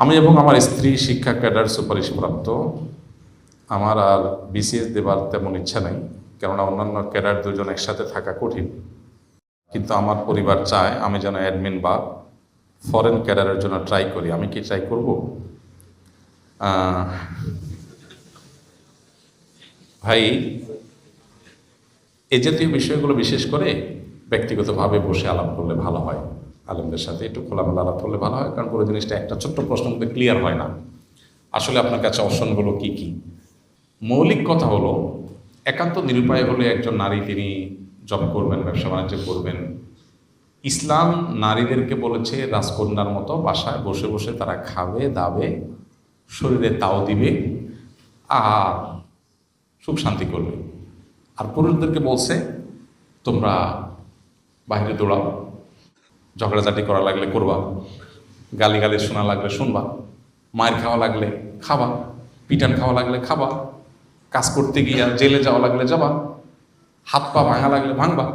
আমি এবং আমার স্ত্রী শিক্ষা ক্যাডার সুপারিশপ্রাপ্ত। আমার আর বিসিএস দেবার তেমন ইচ্ছা নেই, কেননা অন্যান্য ক্যাডার দুজন একসাথে থাকা কঠিন। কিন্তু আমার পরিবার চায় আমি যেন অ্যাডমিন বা ফরেন ক্যাডারের জন্য ট্রাই করি। আমি কি ট্রাই করব? ভাই, এই জাতীয় বিষয়গুলো বিশেষ করে ব্যক্তিগতভাবে বসে আলাপ করলে ভালো হয়, আলেমদের সাথে একটু খোলামেলা আলাপ করলে ভালো হয়। কারণ পুরো জিনিসটা একটা ছোট্ট প্রশ্নের মধ্যে ক্লিয়ার হয় না। আসলে আপনার কাছে অপশনগুলো কি কি? মৌলিক কথা হলো, একান্ত নিরুপায় হলে একজন নারী তিনি জব করবেন, ব্যবসা বাণিজ্য করবেন। ইসলাম নারীদেরকে বলেছে রাজকন্যার মতো বাসায় বসে বসে তারা খাবে দাবে, শরীরে তাও দিবে আর সুখ শান্তি করবে। আর পুরুষদেরকে বলছে তোমরা বাইরে দৌড়াও, ঝগড়াঝাটি করা লাগলে করবা, গালি শোনা লাগলে শুনবা, মায়ের খাওয়া লাগলে খাবা, পিটান খাওয়া লাগলে খাবা, কাজ করতে গিয়ে জেলে যাওয়া লাগলে যাবা, হাত পা ভাঙা লাগলে ভাঙবা।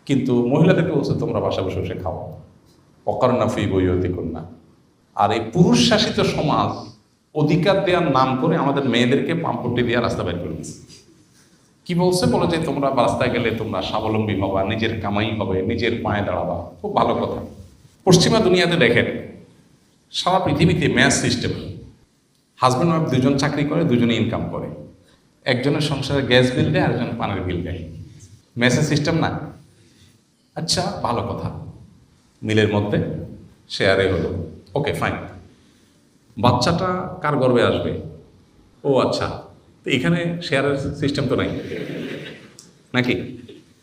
কিন্তু মহিলাদেরকে বলছে তোমরা বাসা বসে বসে খাও, অকর্ণা ফি বইয়তি কন্যা। আর এই পুরুষ শাসিত সমাজ অধিকার দেওয়ার নাম করে আমাদের মেয়েদেরকে পাম্পটি দিয়ে রাস্তা বের করে দিচ্ছে। কি বলছে? বলে যে তোমরা রাস্তায় গেলে তোমরা স্বাবলম্বী হবা, নিজের কামাই হবে, নিজের পায়ে দাঁড়াবা। খুব ভালো কথা। পশ্চিমা দুনিয়াতে দেখেন, সারা পৃথিবীতে ম্যাচ সিস্টেম। হাজব্যান্ড ওয়াইফ দুজন চাকরি করে, দুজনে ইনকাম করে, একজনের সংসারে গ্যাস বিল দেয়, আরেকজন পানির বিল দেয়। ম্যাচের সিস্টেম না? আচ্ছা, ভালো কথা, মিলের মধ্যে শেয়ারে হলো, ওকে ফাইন। বাচ্চাটা কার গর্বে আসবে? ও আচ্ছা, তো এখানে শেয়ারের সিস্টেম তো নাই নাকি?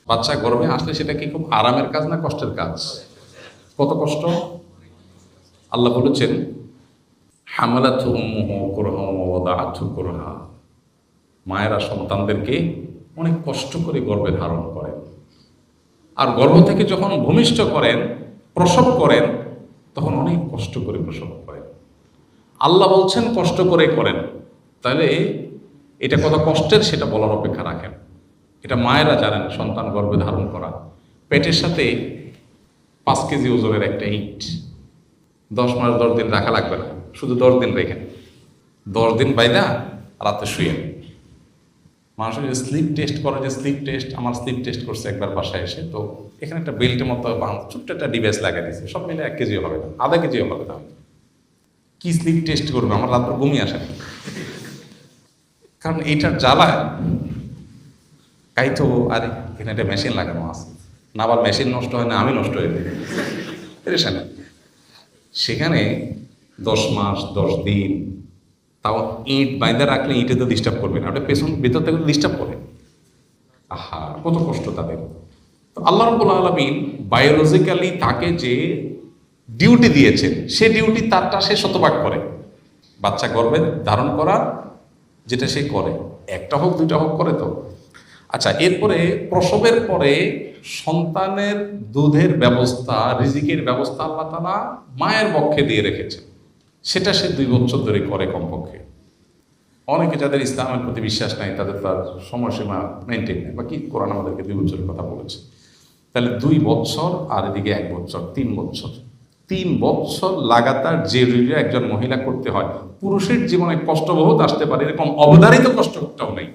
বাচ্চা গর্বে আসলে সেটা কি খুব আরামের কাজ না কষ্টের কাজ? কত কষ্ট! আল্লাহ বলেছেন হামালাতহু উম্মুহু কুরহা ওয়া ওয়াদাআতহু কুরহা। মায়েরা সন্তানদেরকে অনেক কষ্ট করে গর্ভে ধারণ করেন, আর গর্ভ থেকে যখন ভূমিষ্ঠ করেন, প্রসব করেন, তখন অনেক কষ্ট করে প্রসব করেন। আল্লাহ বলছেন কষ্ট করে করেন, তাহলে এটা কত কষ্টের সেটা বলার অপেক্ষা রাখেন। এটা মায়েরা জানেন, সন্তান গর্ভে ধারণ করা। পেটের সাথে 5 কেজি ওজনের একটা ইট 10 মাস 10 দিন রাখা লাগবে না, শুধু 10 দিন রেখেন, 10 দিন বাইদা রাতে শুয়ে। মানুষ স্লিপ টেস্ট করে, যে স্লিপ টেস্ট, আমার স্লিপ টেস্ট করছে একবার বাসায় এসে, তো এখানে একটা বেল্টের মতো ছোট্ট একটা ডিভাইস লাগাই দিয়েছে, সব মিলে 1 কেজিও হবে না, আধা কেজিও হবে না। কি স্লিপ টেস্ট করবে? আমার রাত ঘুমিয়ে আসে না, কারণ এইটার জ্বালায় কাইতো। আরে এখানে একটা মেশিন লাগানো আছে না, আবার মেশিন নষ্ট হয় না, আমি নষ্ট হয়ে যাই। সেখানে 10 মাস 10 দিন, তাও ইট বাইন্দা রাখলে ইটে তো ডিস্টার্ব করবে না, ওটা পেছন ভিতর থেকে ডিস্টার্ব করে। আহা, কত কষ্ট তাদের। তো আল্লাহ রাব্বুল আলামিন বায়োলজিক্যালি তাকে যে ডিউটি দিয়েছেন, সে ডিউটি তারটা সে শতভাগ করে। বাচ্চা গর্ভে ধারণ করা যেটা সে করে, একটা হোক দুইটা হোক করে তো। আচ্ছা, এরপরে প্রসবের পরে সন্তানের দুধের ব্যবস্থা, রিজিকের ব্যবস্থা আল্লাহ তাআলা মায়ের পক্ষে দিয়ে রেখেছে, সেটা সে 2 বছর ধরে করে কমপক্ষে। অনেকে যাদের ইসলামের প্রতি বিশ্বাস নাই, তাদের তার সময়সীমা মেনটেন নেই, বা কি কোরআন আমাদেরকে 2 বছরের কথা বলেছে। তাহলে 2 বছর আর এদিকে 1 বছর, 3 বছর। 3 বছর লাগাতার যে রিডিও একজন মহিলা করতে হয়, পুরুষের জীবনে কষ্ট বহুত আসতে পারে, এরকম অবধারিত কষ্টটাও নেই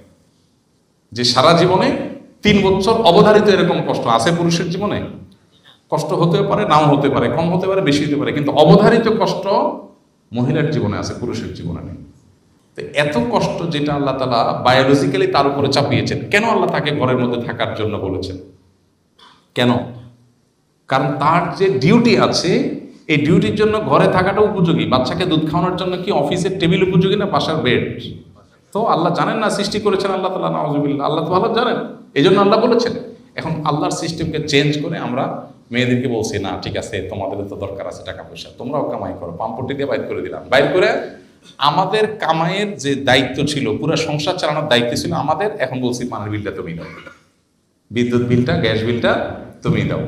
যে সারা জীবনে 3 বছর অবধারিত এরকম কষ্ট আছে পুরুষের জীবনে। কষ্ট হতে পারে, নাও হতে পারে, কম হতে পারে, বেশি হতে পারে, কিন্তু অবধারিত কষ্ট মহিলার জীবনে আছে, পুরুষের জীবনে নেই। তো এত কষ্ট যেটা আল্লাহ তাআলা বায়োলজিক্যালি তার উপরে চাপিয়েছেন, কেন আল্লাহ তাকে ঘরের মধ্যে থাকার জন্য বলেছেন? কেন? কারণ তার যে ডিউটি আছে, এই ডিউটির জন্য ঘরে থাকাটা উপযোগী। বাচ্চাকে দুধ খাওয়ানোর জন্য কি অফিসের টেবিল উপযোগী না বাসার বেড? তো আল্লাহ জানেন না সৃষ্টি করেছেন আল্লাহ তাআলা, নাউযুবিল্লাহ, আল্লাহ তো ভালো জানেন, এই জন্য আল্লাহ বলেছেন। এখন আল্লাহর সিস্টেমকে চেঞ্জ করে আমরা মেয়েদেরকে বলছি না ঠিক আছে, তোমাদের তো দরকার আছে টাকা পয়সা, তোমরাও কামাই করো, পাম্পটি দিয়ে বাইর করে দিলাম। বাইর করে আমাদের কামাইয়ের যে দায়িত্ব ছিল, পুরো সংসার চালানোর দায়িত্ব ছিল আমাদের, এখন বলছি পানির বিলটা তুমি দাও, বিদ্যুৎ বিলটা, গ্যাস বিলটা তুমি দাও।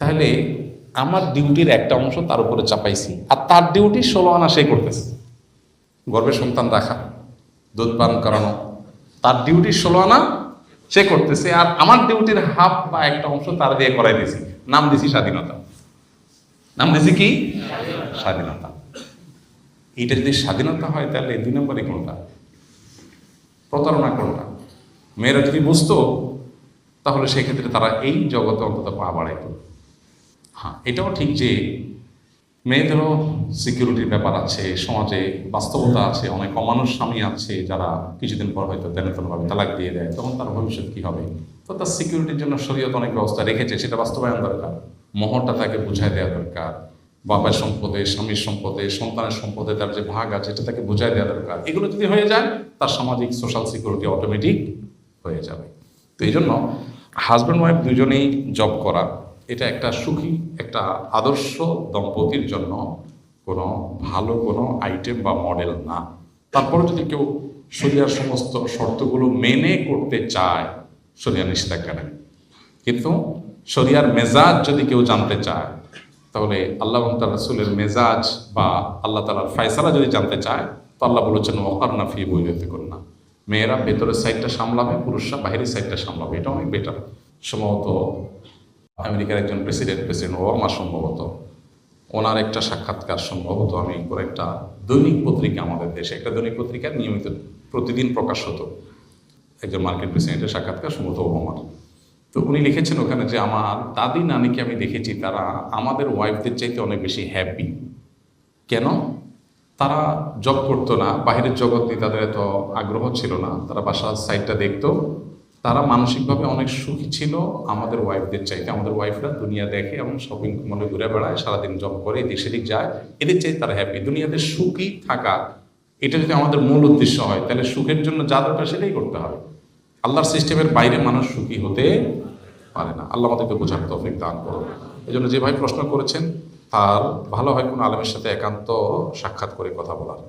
তাহলে আমার ডিউটির একটা অংশ তার উপরে চাপাইছি, আর তার ডিউটি 16 আনা সে করতেছে। গর্ভে সন্তান রাখা, দুধ পান করানো, তার ডিউটি 16 আনা সে করতেছে, আর আমার ডিউটির হাফ বা একটা অংশ তার দিয়ে করাই দিয়েছি। নাম দিছি স্বাধীনতা। নাম দিছি কি? স্বাধীনতা। এইটা যদি স্বাধীনতা হয় তাহলে 2 নম্বরই কোনটা? প্রতারণা কোনটা? মেয়েরা যদি বুঝতো তাহলে সেক্ষেত্রে তারা এই জগতে অন্তত পা বাড়াইত। হ্যাঁ, এটাও ঠিক যে মেয়েদেরও সিকিউরিটির ব্যাপার আছে, সমাজে বাস্তবতা আছে, অনেক অমানুষ স্বামী আছে যারা কিছুদিন পর হয়তো তেনতনভাবে তালাক দিয়ে দেয়, তখন তার ভবিষ্যৎ কী হবে? তো তার সিকিউরিটির জন্য শরীয়ত অনেক ব্যবস্থা রেখেছে, সেটা বাস্তবায়ন দরকার। মোহরটা তাকে বুঝাই দেওয়া দরকার, বাবার সম্পদে, স্বামীর সম্পদে, সন্তানের সম্পদে তার যে ভাগ আছে এটা তাকে বুঝাই দেওয়া দরকার। এগুলো যদি হয়ে যায় তার সামাজিক সোশ্যাল সিকিউরিটি অটোমেটিক হয়ে যাবে। তো এই জন্য হাজব্যান্ড ওয়াইফ দুজনেই জব করা এটা একটা সুখী, একটা আদর্শ দম্পতির জন্য কোনো ভালো কোনো আইটেম বা মডেল না। তারপরে যদি কেউ শরিয়ার সমস্ত শর্তগুলো মেনে করতে চায়, শরিয়া নিষেধাজ্ঞা নেই। কিন্তু শরিয়ার মেজাজ যদি কেউ জানতে চায়, তাহলে আল্লাহ এবং তার রাসূলের মেজাজ বা আল্লাহ তাআলার ফয়সালা যদি জানতে চায়, তো আল্লাহ বলেছেন ওয়াকারনা ফি বুয়ুতিকুন্না, মেয়েরা ভেতরের সাইডটা সামলাবে, পুরুষরা বাইরের সাইডটা সামলাবে। এটা অনেক বেটার। সম্ভবত আমেরিকার একজন প্রেসিডেন্ট ওবামা সম্ভবত ওনার একটা সাক্ষাৎকার, সম্ভবত আমি কোনো একটা দৈনিক পত্রিকা, আমাদের দেশে একটা দৈনিক পত্রিকা নিয়মিত প্রতিদিন প্রকাশ হতো, একজন মার্কিন প্রেসিডেন্টের সাক্ষাৎকার, সম্ভবত ওবামার। তো উনি লিখেছেন ওখানে যে আমার দাদি নানিকে আমি দেখেছি তারা আমাদের ওয়াইফদের চাইতে অনেক বেশি হ্যাপি। কেন? তারা জব করতো না, বাহিরের জগৎ নিয়ে তাদের এত আগ্রহ ছিল না, তারা বাসার সাইডটা দেখতো, তারা মানসিকভাবে অনেক সুখী ছিল আমাদের ওয়াইফদের চাইতে। আমাদের ওয়াইফরা দুনিয়া দেখে এবং শপিং মলে ঘুরে বেড়ায়, সারাদিন জব করে, এদিক সেদিক যায়, এদের চাইতে তারা হ্যাপি। দুনিয়াতে সুখী থাকা এটা যদি আমাদের মূল উদ্দেশ্য হয়, তাহলে সুখের জন্য যা দরকার সেটাই করতে হবে। আল্লাহর সিস্টেমের বাইরে মানুষ সুখী হতে পারে না। আল্লাহ আমাদেরকে বোঝার তৌফিক দান করুন। এই জন্য যে ভাই প্রশ্ন করেছেন তার ভালো হয় কোনো আলেমের সাথে একান্ত সাক্ষাৎ করে কথা বলার।